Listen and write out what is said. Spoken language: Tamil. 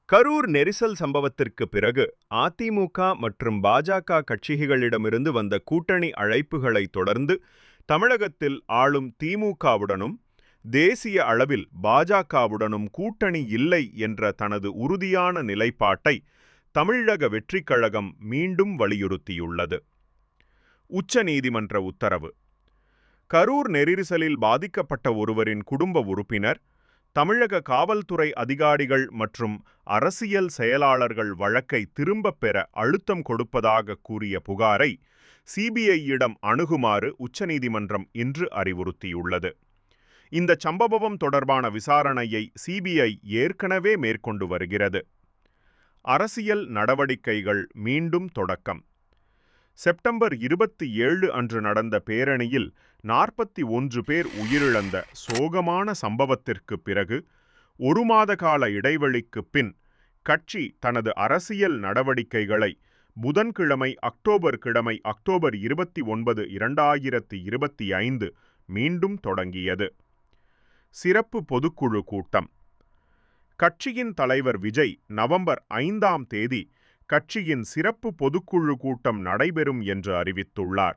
கரூர் நெரிசல் சம்பவத்திற்கு பிறகு அதிமுக மற்றும் பாஜக கட்சிகளிடமிருந்து வந்த கூட்டணி அழைப்புகளை தொடர்ந்து தமிழகத்தில் ஆளும் திமுகவுடனும் தேசிய அளவில் பாஜகவுடனும் கூட்டணி இல்லை என்ற தனது உறுதியான நிலைப்பாட்டை தமிழக வெற்றிக் கழகம் மீண்டும் வலியுறுத்தியுள்ளது. உச்சநீதிமன்ற உத்தரவு. கரூர் நெரிசலில் பாதிக்கப்பட்ட ஒருவரின் குடும்ப உறுப்பினர் தமிழக காவல்துறை அதிகாரிகள் மற்றும் அரசியல் செயலாளர்கள் வழக்கை திரும்பப் பெற அழுத்தம் கொடுப்பதாக கூறிய புகாரை சிபிஐயிடம் அணுகுமாறு உச்சநீதிமன்றம் இன்று அறிவுறுத்தியுள்ளது. இந்த சம்பவம் தொடர்பான விசாரணையை சிபிஐ ஏற்கனவே மேற்கொண்டு வருகிறது. அரசியல் நடவடிக்கைகள் மீண்டும் தொடக்கம். செப்டம்பர் 27 அன்று நடந்த பேரணியில் 41 பேர் உயிரிழந்த சோகமான சம்பவத்திற்கு பிறகு ஒரு மாத கால இடைவெளிக்கு பின் கட்சி தனது அரசியல் நடவடிக்கைகளை புதன்கிழமை அக்டோபர் 29, 2025 மீண்டும் தொடங்கியது. சிறப்பு பொதுக்குழு கூட்டம். கட்சியின் தலைவர் விஜய் நவம்பர் 5ஆம் தேதி கட்சியின் சிறப்பு பொதுக்குழு கூட்டம் நடைபெறும் என்று அறிவித்துள்ளார்.